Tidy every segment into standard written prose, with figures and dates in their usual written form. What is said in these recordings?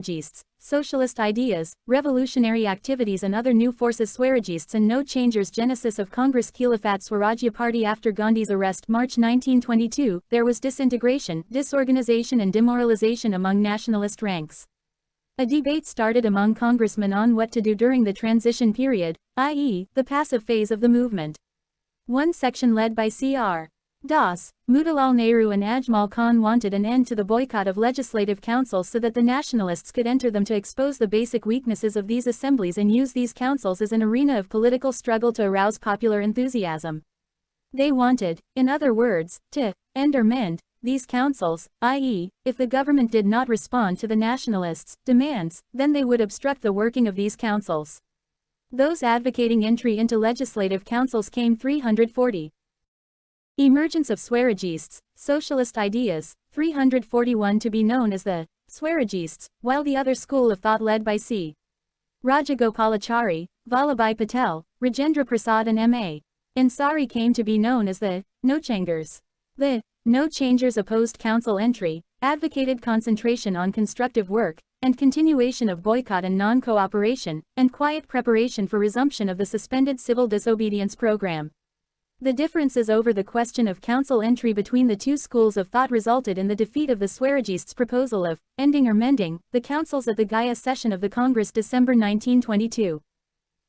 Swarajists, socialist ideas, revolutionary activities and other new forces. Swarajists and No Changers. Genesis of Congress. Khilafat Swarajya Party. After Gandhi's arrest March 1922, there was disintegration, disorganization and demoralization among nationalist ranks. A debate started among congressmen on what to do during the transition period, i.e., the passive phase of the movement. One section led by Cr. Das, Motilal Nehru and Ajmal Khan wanted an end to the boycott of legislative councils so that the nationalists could enter them to expose the basic weaknesses of these assemblies and use these councils as an arena of political struggle to arouse popular enthusiasm. They wanted, in other words, to end or mend these councils, i.e., if the government did not respond to the nationalists' demands, then they would obstruct the working of these councils. Those advocating entry into legislative councils came 340. Emergence of Swarajists, socialist ideas, 341 to be known as the Swarajists, while the other school of thought led by C. Rajagopalachari, Vallabhbhai Patel, Rajendra Prasad and M.A. Ansari came to be known as the No Changers. The No Changers opposed council entry, advocated concentration on constructive work, and continuation of boycott and non-cooperation, and quiet preparation for resumption of the suspended civil disobedience program. The differences over the question of council entry between the two schools of thought resulted in the defeat of the Swarajists' proposal of ending or mending the councils at the Gaya session of the Congress December 1922.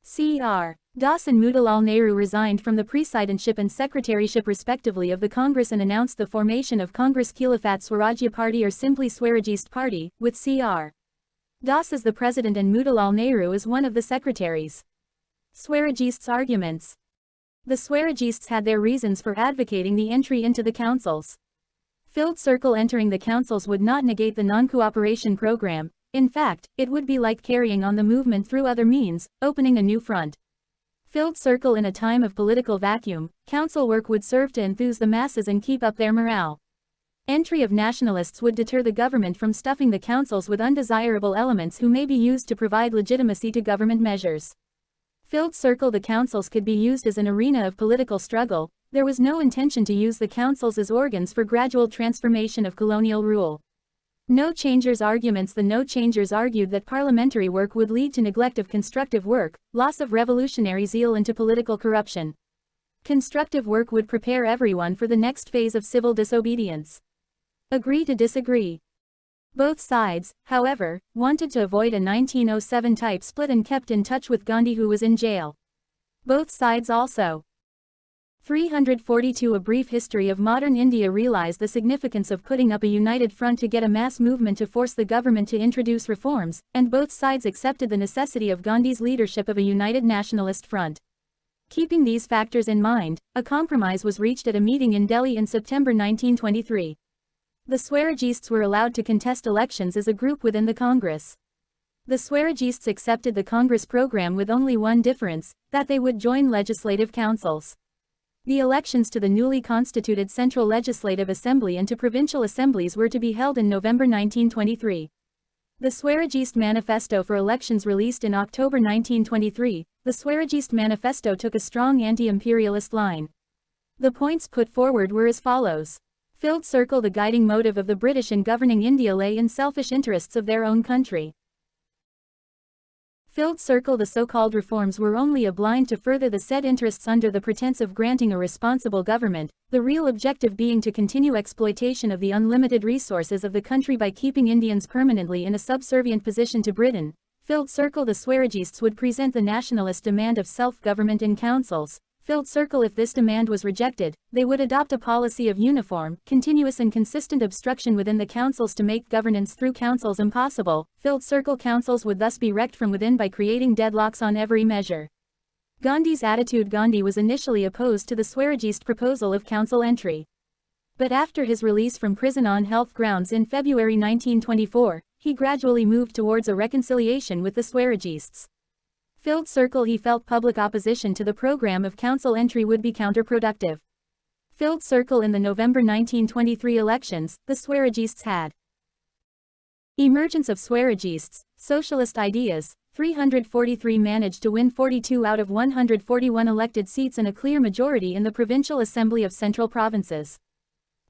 Cr. Das and Motilal Nehru resigned from the presidentship and secretaryship respectively of the Congress and announced the formation of Congress Khilafat Swarajya Party or simply Swarajist Party, with Cr. Das as the president and Motilal Nehru as one of the secretaries. Swarajists' arguments. The Swarajists had their reasons for advocating the entry into the councils. Filled circle entering the councils would not negate the non-cooperation program. In fact, it would be like carrying on the movement through other means, opening a new front. Filled circle in a time of political vacuum, council work would serve to enthuse the masses and keep up their morale. Entry of nationalists would deter the government from stuffing the councils with undesirable elements who may be used to provide legitimacy to government measures. Filled circle the councils could be used as an arena of political struggle. There was no intention to use the councils as organs for gradual transformation of colonial rule. No Changers arguments. The No Changers argued that parliamentary work would lead to neglect of constructive work, loss of revolutionary zeal and to political corruption. Constructive work would prepare everyone for the next phase of civil disobedience. Agree to disagree. Both sides, however, wanted to avoid a 1907 type split and kept in touch with Gandhi who was in jail. Both sides also. 342 A brief history of modern India realized the significance of putting up a united front to get a mass movement to force the government to introduce reforms, and both sides accepted the necessity of Gandhi's leadership of a united nationalist front. Keeping these factors in mind, a compromise was reached at a meeting in Delhi in September 1923. The Swarajists were allowed to contest elections as a group within the Congress. The Swarajists accepted the Congress program with only one difference, that they would join legislative councils. The elections to the newly constituted Central Legislative Assembly and to provincial assemblies were to be held in November 1923. The Swarajist Manifesto for elections released in October 1923, the Swarajist Manifesto took a strong anti-imperialist line. The points put forward were as follows. Filled circle. The guiding motive of the British in governing India lay in selfish interests of their own country. Filled circle. The so-called reforms were only a blind to further the said interests under the pretense of granting a responsible government, the real objective being to continue exploitation of the unlimited resources of the country by keeping Indians permanently in a subservient position to Britain. Filled circle. The Swarajists would present the nationalist demand of self-government in councils. Filled circle. If this demand was rejected, they would adopt a policy of uniform, continuous and consistent obstruction within the councils to make governance through councils impossible. Filled circle. Councils would thus be wrecked from within by creating deadlocks on every measure. Gandhi's attitude. Gandhi was initially opposed to the Swarajist proposal of council entry. But after his release from prison on health grounds in February 1924, he gradually moved towards a reconciliation with the Swarajists. Filled circle. He felt public opposition to the program of council entry would be counterproductive. Filled circle. In the November 1923 elections, the Swarajists had emergence of Swarajists, socialist ideas. 343 managed to win 42 out of 141 elected seats and a clear majority in the Provincial Assembly of Central Provinces.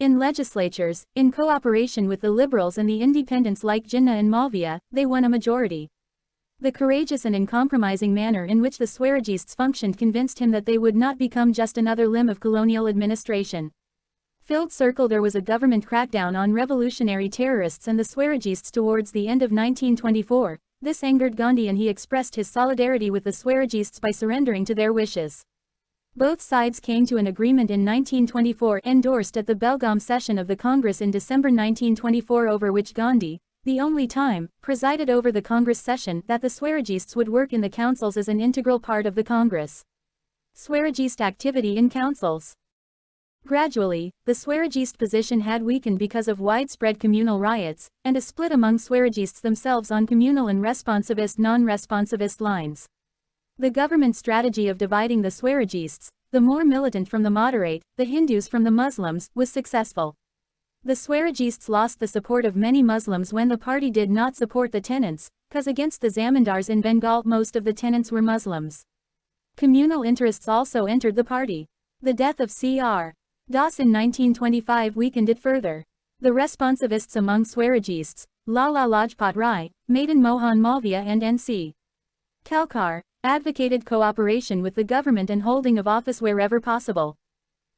In legislatures, in cooperation with the liberals and the independents like Jinnah and Malviya, they won a majority. The courageous and uncompromising manner in which the Swarajists functioned convinced him that they would not become just another limb of colonial administration. Filled circle. There was a government crackdown on revolutionary terrorists and the Swarajists towards the end of 1924. This angered Gandhi and he expressed his solidarity with the Swarajists by surrendering to their wishes. Both sides came to an agreement in 1924 endorsed at the Belgaum session of the Congress in December 1924 over which Gandhi, the only time, presided over the Congress session that the Swarajists would work in the councils as an integral part of the Congress. Swarajist activity in councils. Gradually, the Swarajist position had weakened because of widespread communal riots, and a split among Swarajists themselves on communal and responsivist non-responsivist lines. The government strategy of dividing the Swarajists, the more militant from the moderate, the Hindus from the Muslims, was successful. The Swarajists lost the support of many Muslims when the party did not support the tenants, cause against the Zamindars in Bengal most of the tenants were Muslims. Communal interests also entered the party. The death of C.R. Das in 1925 weakened it further. The responsivists among Swarajists, Lala Lajpat Rai, Madan Mohan Malviya and N.C. Kalkar, advocated cooperation with the government and holding of office wherever possible.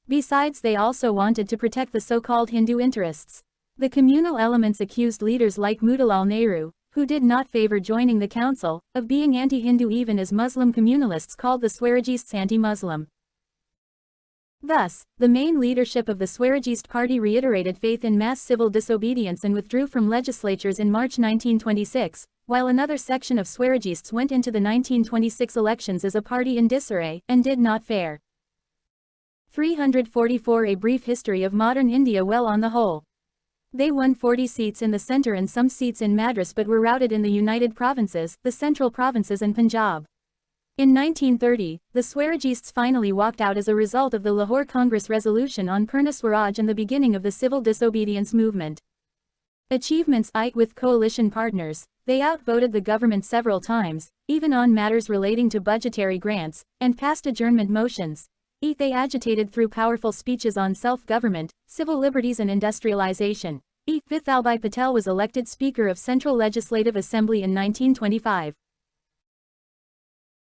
Besides, they also wanted to protect the so-called Hindu interests. The communal elements accused leaders like Motilal Nehru, who did not favor joining the council, of being anti-Hindu even as Muslim communalists called the Swarajists anti-Muslim. Thus, the main leadership of the Swarajist party reiterated faith in mass civil disobedience and withdrew from legislatures in March 1926, while another section of Swarajists went into the 1926 elections as a party in disarray, and did not fare. 344 A brief history of modern India. Well, on the whole, they won 40 seats in the centre and some seats in Madras but were routed in the United Provinces, the Central Provinces and Punjab. In 1930, the Swarajists finally walked out as a result of the Lahore Congress resolution on Purna Swaraj and the beginning of the civil disobedience movement. Achievements. With coalition partners, they outvoted the government several times, even on matters relating to budgetary grants, and passed adjournment motions. They agitated through powerful speeches on self-government, civil liberties and industrialization. Vithalbhai Patel was elected Speaker of Central Legislative Assembly in 1925.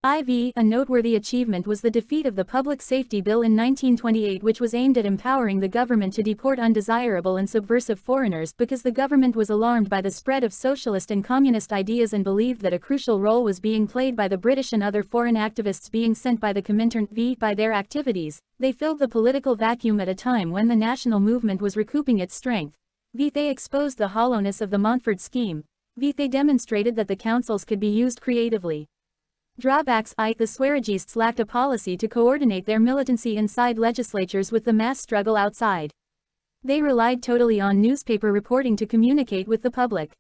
A noteworthy achievement was the defeat of the Public Safety Bill in 1928, which was aimed at empowering the government to deport undesirable and subversive foreigners because the government was alarmed by the spread of socialist and communist ideas and believed that a crucial role was being played by the British and other foreign activists being sent by the Comintern. By their activities, they filled the political vacuum at a time when the national movement was recouping its strength. They exposed the hollowness of the Montfort scheme. They demonstrated that the councils could be used creatively. Drawbacks. The Swarajists lacked a policy to coordinate their militancy inside legislatures with the mass struggle outside. They relied totally on newspaper reporting to communicate with the public.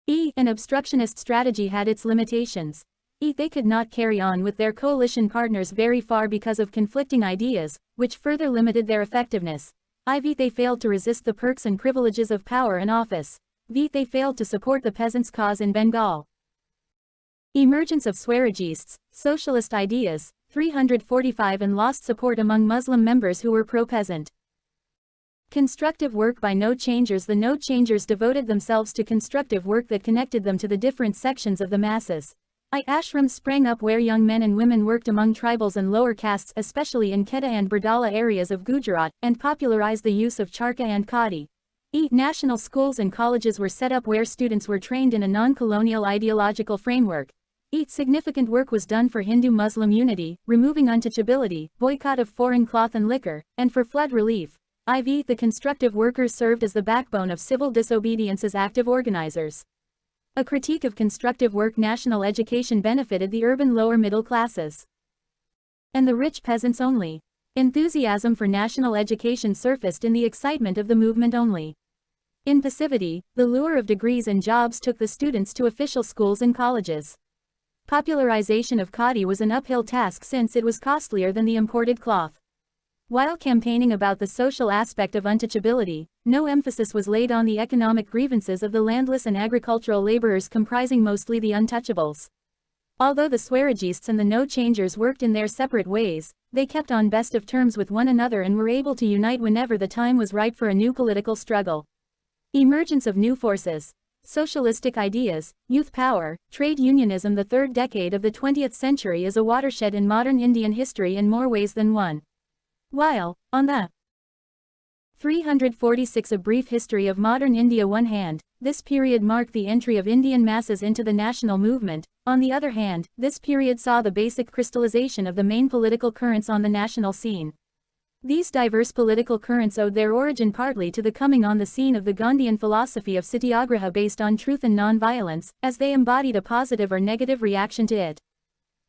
An obstructionist strategy had its limitations. They could not carry on with their coalition partners very far because of conflicting ideas, which further limited their effectiveness. They failed to resist the perks and privileges of power and office. They failed to support the peasants' cause in Bengal. Emergence of Swarajists, socialist ideas, 345 and lost support among Muslim members who were pro-peasant. Constructive work by No Changers. The No Changers devoted themselves to constructive work that connected them to the different sections of the masses. Ashrams sprang up where young men and women worked among tribals and lower castes, especially in Kedah and Bardala areas of Gujarat, and popularized the use of charkha and khadi. National schools and colleges were set up where students were trained in a non-colonial ideological framework. Significant work was done for Hindu-Muslim unity, removing untouchability, boycott of foreign cloth and liquor, and for flood relief. The constructive workers served as the backbone of civil disobedience's active organizers. A critique of constructive work. National education benefited the urban lower middle classes and the rich peasants only. Enthusiasm for national education surfaced in the excitement of the movement only. In passivity, the lure of degrees and jobs took the students to official schools and colleges. Popularization of khadi was an uphill task since it was costlier than the imported cloth. While campaigning about the social aspect of untouchability, no emphasis was laid on the economic grievances of the landless and agricultural laborers comprising mostly the untouchables. Although the Swarajists and the no-changers worked in their separate ways, they kept on best of terms with one another and were able to unite whenever the time was ripe for a new political struggle. Emergence of new forces. Socialistic ideas, youth power, trade unionism. The third decade of the 20th century is a watershed in modern Indian history in more ways than one. While, on the 346 A Brief History of Modern India one hand, this period marked the entry of Indian masses into the national movement, on the other hand, this period saw the basic crystallization of the main political currents on the national scene. These diverse political currents owed their origin partly to the coming on the scene of the Gandhian philosophy of satyagraha based on truth and non-violence, as they embodied a positive or negative reaction to it.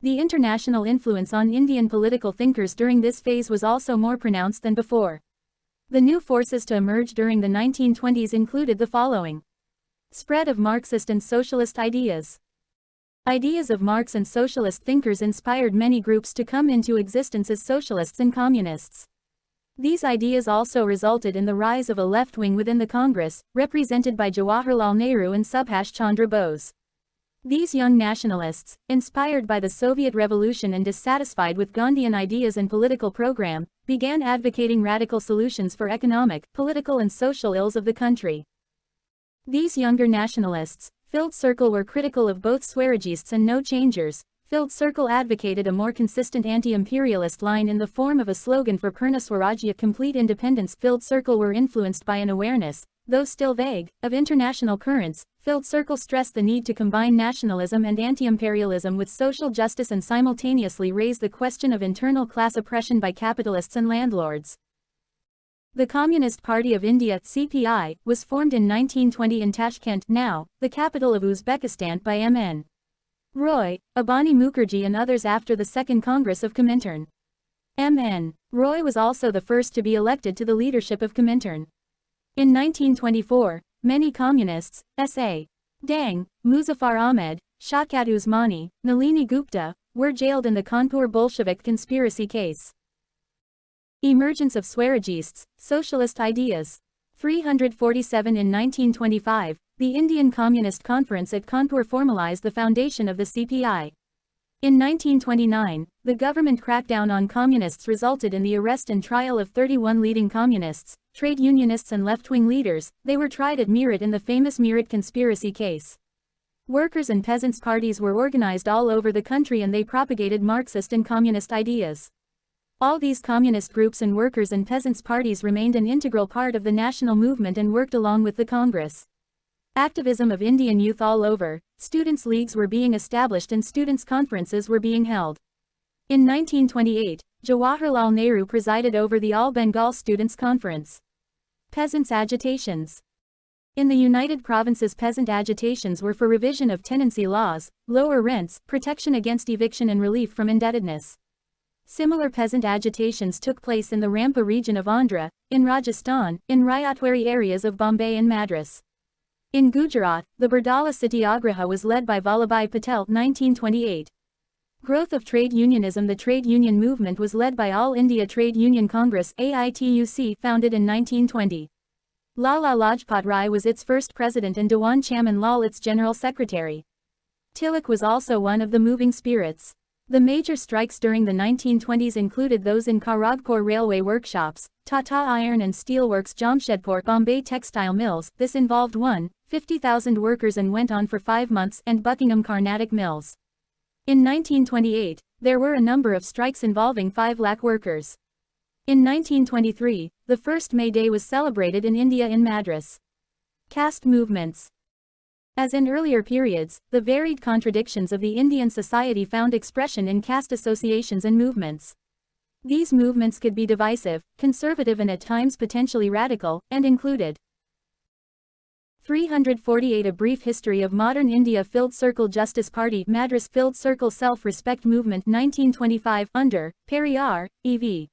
The international influence on Indian political thinkers during this phase was also more pronounced than before. The new forces to emerge during the 1920s included the following. Spread of Marxist and socialist ideas. Ideas of Marx and socialist thinkers inspired many groups to come into existence as socialists and communists. These ideas also resulted in the rise of a left wing within the Congress, represented by Jawaharlal Nehru and Subhash Chandra Bose. These young nationalists, inspired by the Soviet Revolution and dissatisfied with Gandhian ideas and political program, began advocating radical solutions for economic, political and social ills of the country. These younger nationalists, filled circle, were critical of both Swarajists and no-changers. Filled Circle advocated a more consistent anti-imperialist line in the form of a slogan for Purna Swarajya, complete independence. Filled Circle were influenced by an awareness, though still vague, of international currents. Filled Circle stressed the need to combine nationalism and anti-imperialism with social justice and simultaneously raise the question of internal class oppression by capitalists and landlords. The Communist Party of India (CPI) was formed in 1920 in Tashkent, now the capital of Uzbekistan, by M.N. Roy, Abani Mukherjee and others after the Second Congress of Comintern. M.N. Roy was also the first to be elected to the leadership of Comintern. In 1924, many communists, S.A. Dang, Muzaffar Ahmed, Shaukat Usmani, Nalini Gupta, were jailed in the Kanpur Bolshevik conspiracy case. Emergence of Swarajists, socialist ideas. 347 In 1925, the Indian Communist Conference at Kanpur formalized the foundation of the CPI. In 1929, the government crackdown on communists resulted in the arrest and trial of 31 leading communists, trade unionists and left-wing leaders. They were tried at Meerut in the famous Meerut conspiracy case. Workers' and peasants' parties were organized all over the country and they propagated Marxist and communist ideas. All these communist groups and workers' and peasants' parties remained an integral part of the national movement and worked along with the Congress. Activism of Indian youth all over, students' leagues were being established and students' conferences were being held. In 1928, Jawaharlal Nehru presided over the All Bengal Students' Conference. Peasants' agitations. In the United Provinces, peasant agitations were for revision of tenancy laws, lower rents, protection against eviction and relief from indebtedness. Similar peasant agitations took place in the Rampa region of Andhra, in Rajasthan, in Ryotwari areas of Bombay and Madras. In Gujarat, the Bardoli Satyagraha was led by Vallabhbhai Patel, 1928. Growth of trade unionism. The trade union movement was led by All India Trade Union Congress (AITUC), founded in 1920. Lala Lajpat Rai was its first president and Dewan Chaman Lal its general secretary. Tilak was also one of the moving spirits. The major strikes during the 1920s included those in Kharagpur railway workshops, Tata Iron and Steel Works, Jamshedpur, Bombay textile mills. This involved 50,000 workers and went on for 5 months, and Buckingham Carnatic mills. In 1928, there were a number of strikes involving 5 lakh workers. In 1923, the first May Day was celebrated in India in Madras. Caste movements. As in earlier periods, the varied contradictions of the Indian society found expression in caste associations and movements. These movements could be divisive, conservative and at times potentially radical, and included 348 A Brief History of Modern India. Filled Circle Justice Party, Madras. Filled Circle Self-Respect Movement, 1925, under Periyar, E.V.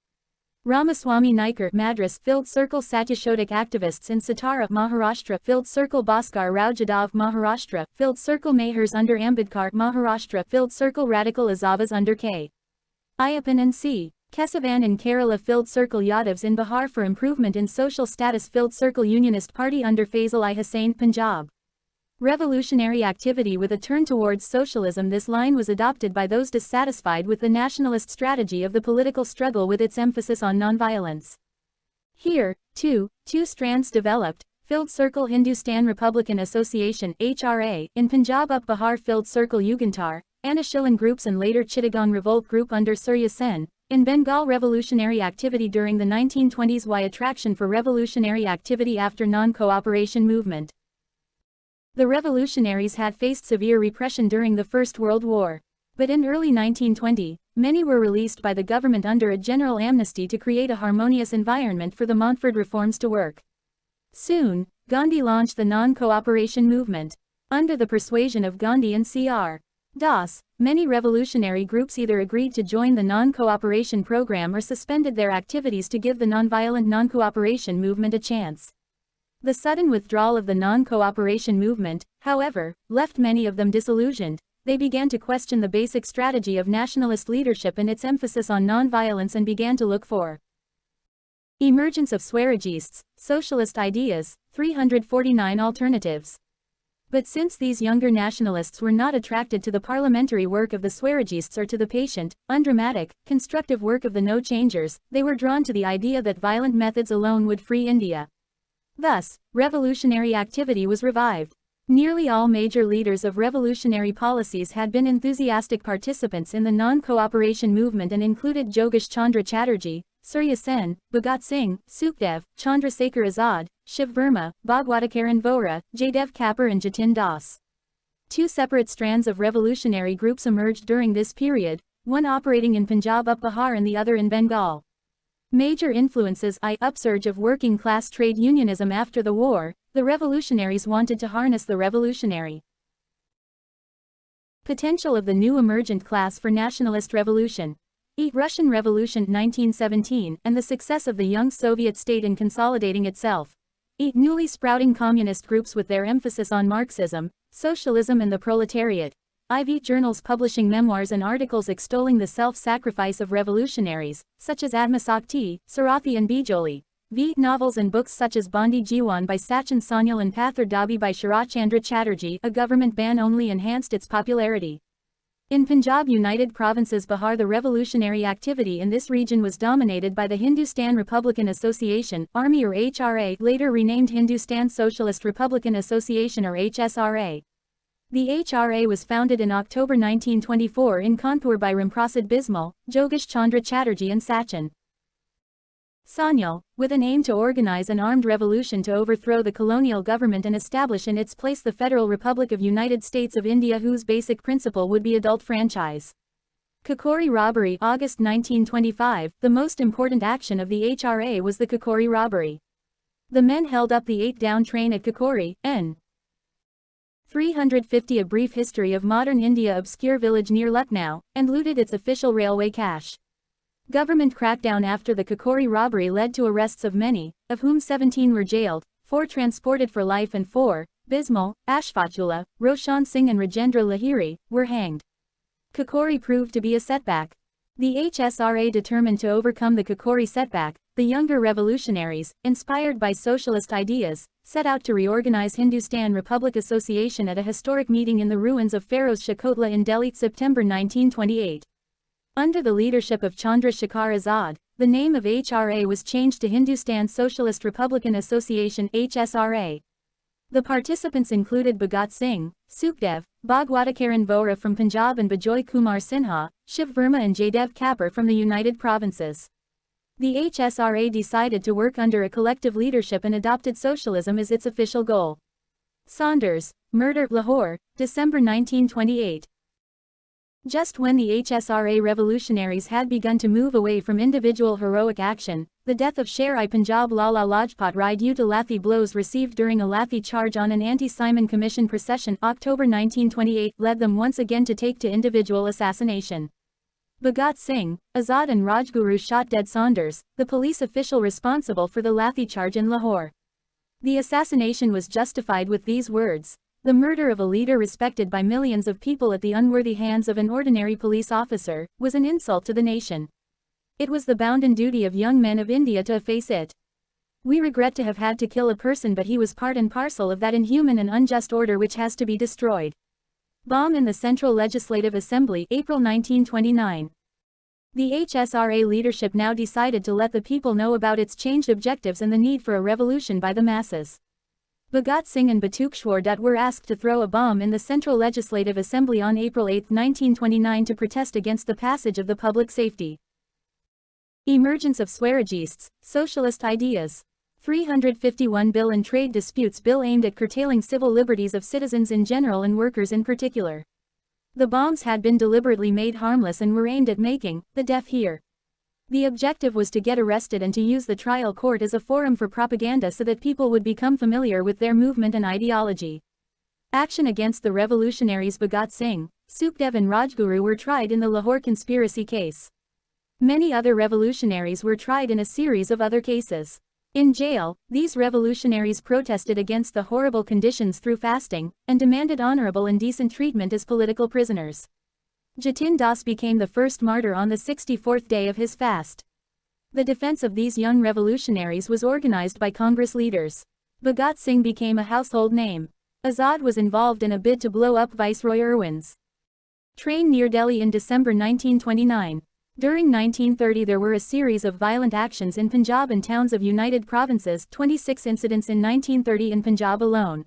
Ramaswamy Naikar, Madras. Filled Circle Satyashodak activists in Satara, Maharashtra. Filled Circle Bhaskar Rao Jadhav, Maharashtra. Filled Circle Mahars under Ambedkar, Maharashtra. Filled Circle Radical Azavas under K. Ayyappan and C. Kesavan in Kerala. Filled Circle Yadavs in Bihar for improvement in social status. Filled Circle Unionist Party under Faisal I Hussain, Punjab. Revolutionary activity with a turn towards socialism. This line was adopted by those dissatisfied with the nationalist strategy of the political struggle with its emphasis on nonviolence. Here, two strands developed: Filled Circle Hindustan Republican Association (HRA) in Punjab, Up Bihar Filled Circle Yugantar, Anushilan groups, and later Chittagong Revolt Group under Surya Sen. In Bengal, revolutionary activity during the 1920s. Y attraction for revolutionary activity after non-cooperation movement. The revolutionaries had faced severe repression during the First World War. But in early 1920, many were released by the government under a general amnesty to create a harmonious environment for the Montfort reforms to work. Soon, Gandhi launched the non-cooperation movement. Under the persuasion of Gandhi and C.R. Das, many revolutionary groups either agreed to join the non-cooperation program or suspended their activities to give the nonviolent non-cooperation movement a chance. The sudden withdrawal of the non-cooperation movement, however, left many of them disillusioned. They began to question the basic strategy of nationalist leadership and its emphasis on non-violence and began to look for emergence of Swarajists, socialist ideas, 349 alternatives. But since these younger nationalists were not attracted to the parliamentary work of the Swarajists or to the patient, undramatic, constructive work of the no-changers, they were drawn to the idea that violent methods alone would free India. Thus, revolutionary activity was revived. Nearly all major leaders of revolutionary policies had been enthusiastic participants in the non-cooperation movement and included Jogesh Chandra Chatterjee, Surya Sen, Bhagat Singh, Sukhdev, Chandrasekhar Azad, Shiv Verma, Bhagwatakaran Vohra, Jaydev Kapur, and Jatin Das. Two separate strands of revolutionary groups emerged during this period, one operating in Punjab, Up Bihar, and the other in Bengal. Major influences: upsurge of working-class trade unionism after the war. The revolutionaries wanted to harness the revolutionary potential of the new emergent class for nationalist revolution. Russian Revolution 1917 and the success of the young Soviet state in consolidating itself. Newly sprouting communist groups with their emphasis on Marxism, socialism, and the proletariat. Journals publishing memoirs and articles extolling the self-sacrifice of revolutionaries, such as Atmasakti, Sarathi, and Bijoli. Novels and books such as Bandi Jiwan by Sachin Sanyal and Pathar Dabi by Sharachandra Chatterjee. A government ban only enhanced its popularity. In Punjab, United Provinces, Bihar, the revolutionary activity in this region was dominated by the Hindustan Republican Association, Army or HRA, later renamed Hindustan Socialist Republican Association or HSRA. The HRA was founded in October 1924 in Kanpur by Ramprasad Bismal, Jogesh Chandra Chatterjee, and Sachin Sanyal, with an aim to organize an armed revolution to overthrow the colonial government and establish in its place the Federal Republic of United States of India, whose basic principle would be adult franchise. Kakori robbery, August 1925. The most important action of the HRA was the Kakori robbery. The men held up the 8-down train at Kakori, N. 350, a brief history of modern India, obscure village near Lucknow, and looted its official railway cash. Government crackdown after the Kakori robbery led to arrests of many, of whom 17 were jailed, 4 transported for life, and 4, Bismal, Ashfatullah, Roshan Singh, and Rajendra Lahiri, were hanged. Kakori proved to be a setback. The HSRA determined to overcome the Kakori setback. The younger revolutionaries, inspired by socialist ideas, set out to reorganize Hindustan Republic Association at a historic meeting in the ruins of Feroz Shah Kotla in Delhi, September 1928. Under the leadership of Chandra Shekhar Azad, the name of HRA was changed to Hindustan Socialist Republican Association (HSRA). The participants included Bhagat Singh, Sukhdev, Bhagwatakaran Vohra from Punjab, and Bijoy Kumar Sinha, Shiv Verma, and Jaydev Kapur from the United Provinces. The HSRA decided to work under a collective leadership and adopted socialism as its official goal. Saunders, murder, Lahore, December 1928. Just when the HSRA revolutionaries had begun to move away from individual heroic action, the death of Sher-I Punjab Lala Lajpat Rai due to Lathi blows received during a Lathi charge on an anti-Simon Commission procession, October 1928, led them once again to take to individual assassination. Bhagat Singh, Azad, and Rajguru shot dead Saunders, the police official responsible for the Lathi charge in Lahore. The assassination was justified with these words: "The murder of a leader respected by millions of people at the unworthy hands of an ordinary police officer was an insult to the nation. It was the bounden duty of young men of India to efface it." We regret to have had to kill a person, but he was part and parcel of that inhuman and unjust order which has to be destroyed. Bomb in the Central Legislative Assembly, April 1929. The HSRA leadership now decided to let the people know about its changed objectives and the need for a revolution by the masses. Bhagat Singh and Batuke Dutt were asked to throw a bomb in the Central Legislative Assembly on April 8, 1929 to protest against the passage of the Public Safety Emergence of Swarajists, Socialist Ideas. 351 Bill and Trade Disputes Bill aimed at curtailing civil liberties of citizens in general and workers in particular. The bombs had been deliberately made harmless and were aimed at making the deaf hear. The objective was to get arrested and to use the trial court as a forum for propaganda so that people would become familiar with their movement and ideology. Action against the revolutionaries. Bhagat Singh, Sukhdev and Rajguru were tried in the Lahore conspiracy case. Many other revolutionaries were tried in a series of other cases. In jail, these revolutionaries protested against the horrible conditions through fasting, and demanded honorable and decent treatment as political prisoners. Jatin Das became the first martyr on the 64th day of his fast. The defense of these young revolutionaries was organized by Congress leaders. Bhagat Singh became a household name. Azad was involved in a bid to blow up Viceroy Irwin's train near Delhi in December 1929. During 1930 there were a series of violent actions in Punjab and towns of United Provinces, 26 incidents in 1930 in Punjab alone.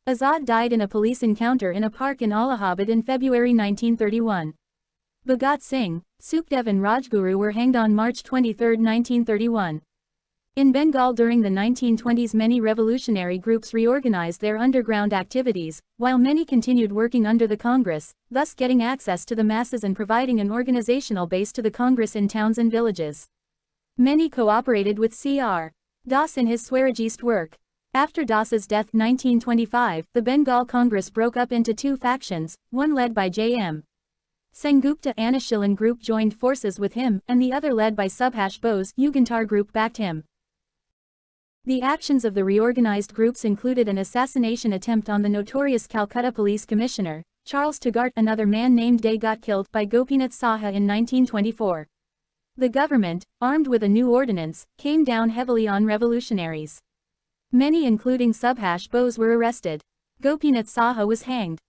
Azad died in a police encounter in a park in Allahabad in February 1931. Bhagat Singh, Sukhdev and Rajguru were hanged on March 23, 1931. In Bengal during the 1920s many revolutionary groups reorganized their underground activities, while many continued working under the Congress, thus getting access to the masses and providing an organizational base to the Congress in towns and villages. Many cooperated with C.R. Das in his Swarajist work. After Das's death 1925, the Bengal Congress broke up into two factions, one led by J.M. Sengupta Anushilan group joined forces with him, and the other led by Subhash Bose Yugantar group backed him. The actions of the reorganized groups included an assassination attempt on the notorious Calcutta Police Commissioner, Charles Taggart. Another man named Day got killed by Gopinath Saha in 1924. The government, armed with a new ordinance, came down heavily on revolutionaries. Many including Subhash Bose were arrested. Gopinath Saha was hanged.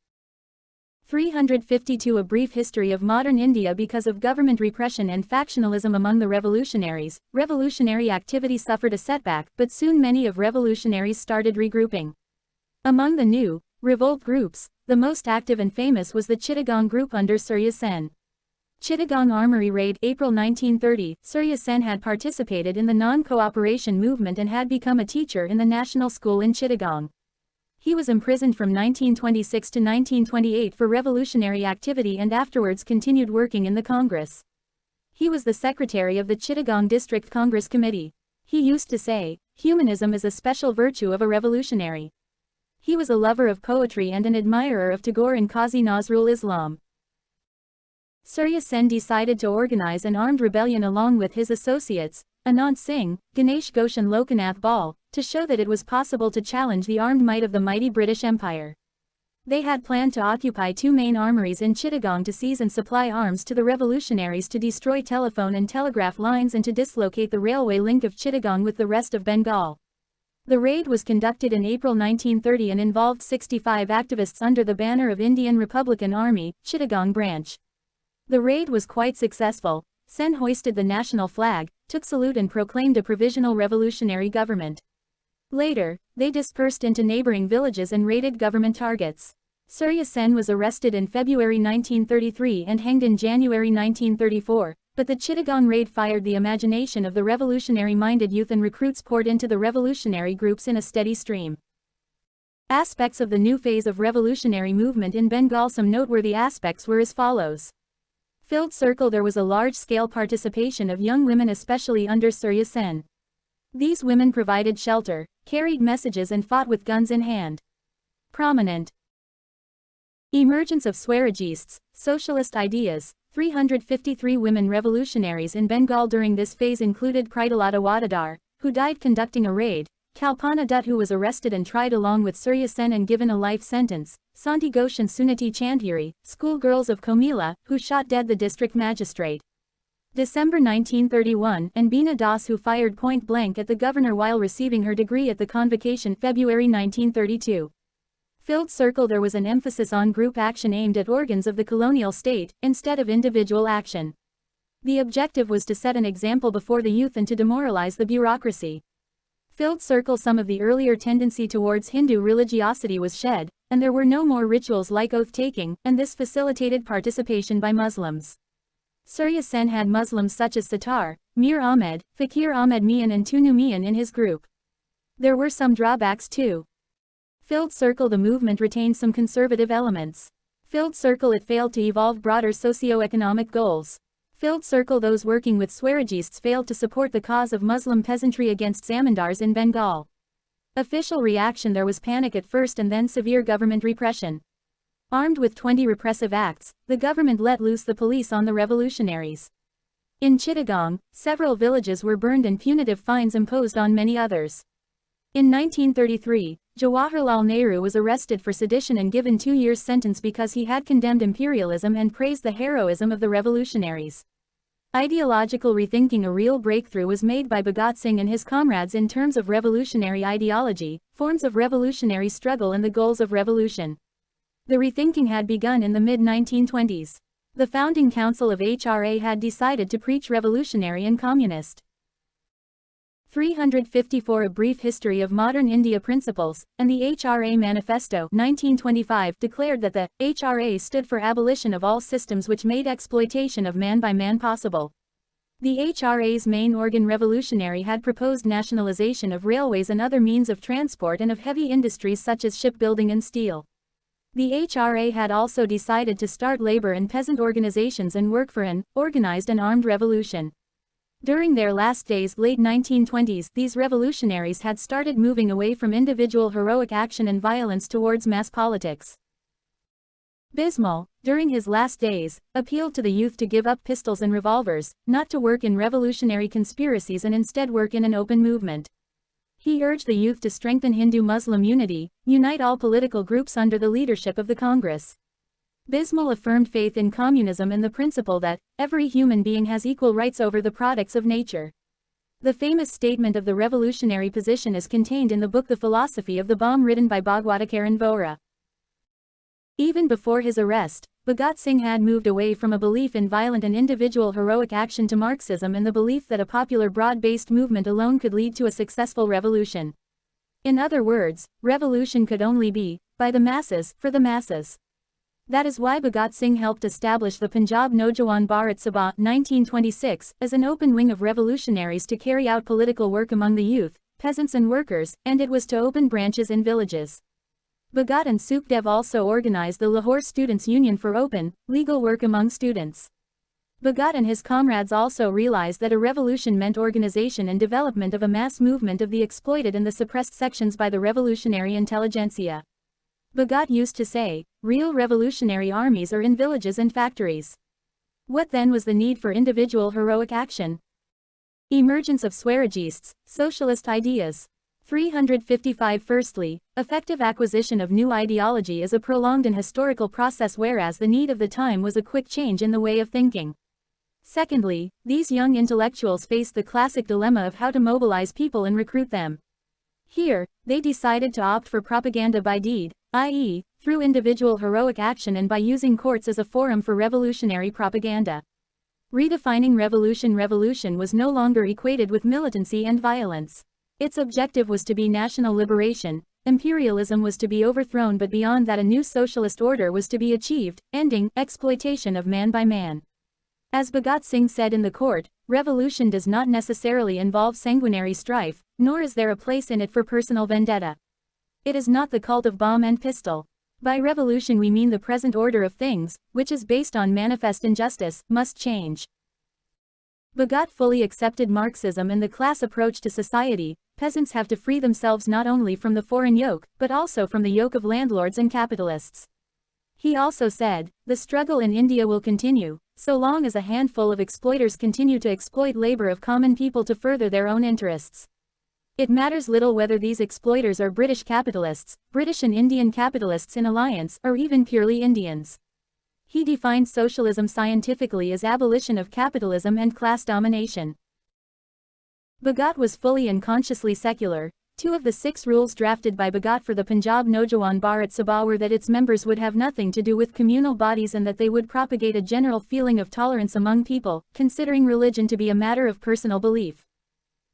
352 A brief history of modern India. Because of government repression and factionalism among the revolutionaries, revolutionary activity suffered a setback, but soon many of revolutionaries started regrouping. Among the new revolt groups, the most active and famous was the Chittagong group under Surya Sen. Chittagong Armory Raid, April 1930. Surya Sen had participated in the non-cooperation movement and had become a teacher in the national school in Chittagong. He was imprisoned from 1926 to 1928 for revolutionary activity and afterwards continued working in the Congress. He was the secretary of the Chittagong District Congress Committee. He used to say, "Humanism is a special virtue of a revolutionary." He was a lover of poetry and an admirer of Tagore and Qazi Nazrul Islam. Surya Sen decided to organize an armed rebellion along with his associates, Anand Singh, Ganesh Ghosh and Lokanath Bal, to show that it was possible to challenge the armed might of the mighty British Empire. They had planned to occupy two main armories in Chittagong to seize and supply arms to the revolutionaries, to destroy telephone and telegraph lines and to dislocate the railway link of Chittagong with the rest of Bengal. The raid was conducted in April 1930 and involved 65 activists under the banner of Indian Republican Army, Chittagong branch. The raid was quite successful. Sen hoisted the national flag, took salute and proclaimed a provisional revolutionary government. Later, they dispersed into neighboring villages and raided government targets. Surya Sen was arrested in February 1933 and hanged in January 1934, but the Chittagong raid fired the imagination of the revolutionary-minded youth and recruits poured into the revolutionary groups in a steady stream. Aspects of the new phase of revolutionary movement in Bengal. Some noteworthy aspects were as follows. Filled circle. There was a large-scale participation of young women, especially under Surya Sen. These women provided shelter, carried messages and fought with guns in hand. Prominent. Emergence of Swarajists, Socialist Ideas. 353 women revolutionaries in Bengal during this phase included Pridalata Wadadar, who died conducting a raid, Kalpana Dutt, who was arrested and tried along with Surya Sen and given a life sentence, Santi Ghosh and Sunati Chandhuri, schoolgirls of Comilla, who shot dead the district magistrate. December 1931, and Beena Das, who fired point blank at the governor while receiving her degree at the convocation, February 1932. Filled Circle. There was an emphasis on group action aimed at organs of the colonial state, instead of individual action. The objective was to set an example before the youth and to demoralize the bureaucracy. Filled Circle. Some of the earlier tendency towards Hindu religiosity was shed, and there were no more rituals like oath-taking, and this facilitated participation by Muslims. Surya Sen had Muslims such as Sattar, Mir Ahmed, Fakir Ahmed Mian and Tunu Mian in his group. There were some drawbacks too. Filled Circle. The movement retained some conservative elements. Filled Circle. It failed to evolve broader socio-economic goals. Filled Circle. Those working with Swarajists failed to support the cause of Muslim peasantry against zamindars in Bengal. Official reaction. There was panic at first and then severe government repression. Armed with 20 repressive acts, the government let loose the police on the revolutionaries. In Chittagong, several villages were burned and punitive fines imposed on many others. In 1933, Jawaharlal Nehru was arrested for sedition and given 2 years' sentence because he had condemned imperialism and praised the heroism of the revolutionaries. Ideological rethinking. A real breakthrough was made by Bhagat Singh and his comrades in terms of revolutionary ideology, forms of revolutionary struggle and the goals of revolution. The rethinking had begun in the mid-1920s. The founding council of HRA had decided to preach revolutionary and communist. 354 A brief history of modern India principles, and the HRA Manifesto 1925 declared that the HRA stood for abolition of all systems which made exploitation of man by man possible. The HRA's main organ Revolutionary had proposed nationalization of railways and other means of transport and of heavy industries such as shipbuilding and steel. The HRA had also decided to start labor and peasant organizations and work for an organized and armed revolution. During their last days, late 1920s, these revolutionaries had started moving away from individual heroic action and violence towards mass politics. Bismal, during his last days, appealed to the youth to give up pistols and revolvers, not to work in revolutionary conspiracies and instead work in an open movement. He urged the youth to strengthen Hindu-Muslim unity, unite all political groups under the leadership of the Congress. Bismal affirmed faith in communism and the principle that every human being has equal rights over the products of nature. The famous statement of the revolutionary position is contained in the book The Philosophy of the Bomb, written by Bhagwatakaran Vora. Even before his arrest, Bhagat Singh had moved away from a belief in violent and individual heroic action to Marxism and the belief that a popular broad-based movement alone could lead to a successful revolution. In other words, revolution could only be, by the masses, for the masses. That is why Bhagat Singh helped establish the Punjab Naujawan Bharat Sabha 1926 as an open wing of revolutionaries to carry out political work among the youth, peasants and workers, and it was to open branches in villages. Bhagat and Sukhdev also organized the Lahore Students' Union for open, legal work among students. Bhagat and his comrades also realized that a revolution meant organization and development of a mass movement of the exploited and the suppressed sections by the revolutionary intelligentsia. Bhagat used to say, real revolutionary armies are in villages and factories. What then was the need for individual heroic action? Emergence of Swarajists, socialist ideas. 355 Firstly, effective acquisition of new ideology is a prolonged and historical process, whereas the need of the time was a quick change in the way of thinking. Secondly, these young intellectuals faced the classic dilemma of how to mobilize people and recruit them. Here, they decided to opt for propaganda by deed, i.e., through individual heroic action and by using courts as a forum for revolutionary propaganda. Redefining revolution. Revolution was no longer equated with militancy and violence. Its objective was to be national liberation, imperialism was to be overthrown, but beyond that a new socialist order was to be achieved, ending exploitation of man by man. As Bhagat Singh said in the court, revolution does not necessarily involve sanguinary strife, nor is there a place in it for personal vendetta. It is not the cult of bomb and pistol. By revolution we mean the present order of things, which is based on manifest injustice, must change. Bhagat fully accepted Marxism and the class approach to society. Peasants have to free themselves not only from the foreign yoke, but also from the yoke of landlords and capitalists. He also said, the struggle in India will continue, so long as a handful of exploiters continue to exploit labor of common people to further their own interests. It matters little whether these exploiters are British capitalists, British and Indian capitalists in alliance, or even purely Indians. He defined socialism scientifically as abolition of capitalism and class domination. Bhagat was fully and consciously secular. 2 of the 6 rules drafted by Bhagat for the Punjab Naujawan Bharat Sabha were that its members would have nothing to do with communal bodies and that they would propagate a general feeling of tolerance among people, considering religion to be a matter of personal belief.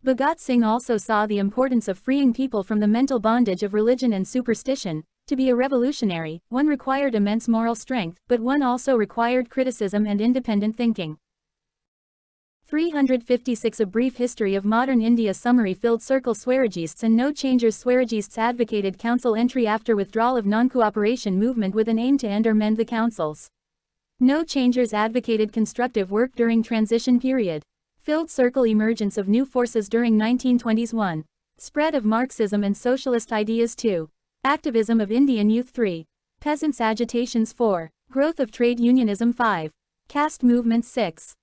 Bhagat Singh also saw the importance of freeing people from the mental bondage of religion and superstition. To be a revolutionary, one required immense moral strength, but one also required criticism and independent thinking. 356 A brief history of modern India. Summary. Filled circle. Swarajists and no changers. Swarajists advocated council entry after withdrawal of non-cooperation movement with an aim to end or mend the councils. No changers advocated constructive work during transition period. Filled circle. Emergence of new forces during 1920s. 1. Spread of Marxism and socialist ideas. 2. Activism of Indian youth. 3. Peasants' agitations. 4. Growth of trade unionism. 5. Caste movements. 6.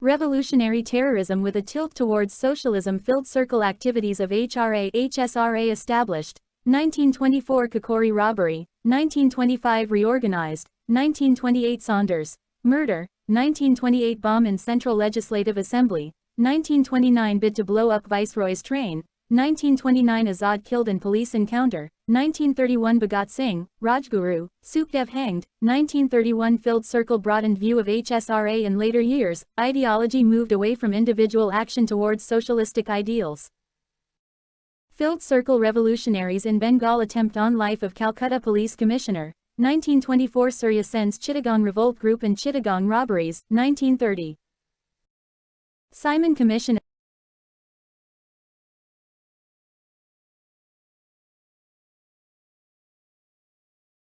Revolutionary terrorism with a tilt towards socialism. Filled circle. Activities of HSRA established. 1924 Kakori robbery. 1925 reorganized. 1928 Saunders murder. 1928 bomb in Central Legislative Assembly. 1929 bid to blow up Viceroy's train. 1929 Azad killed in police encounter. 1931 Bhagat Singh, Rajguru, Sukhdev hanged. 1931 Filled circle. Broadened view of HSRA. In later years, ideology moved away from individual action towards socialistic ideals. Filled circle. Revolutionaries in Bengal attempt on life of Calcutta Police Commissioner. 1924 Surya Sen's Chittagong revolt group and Chittagong robberies. 1930 Simon Commission.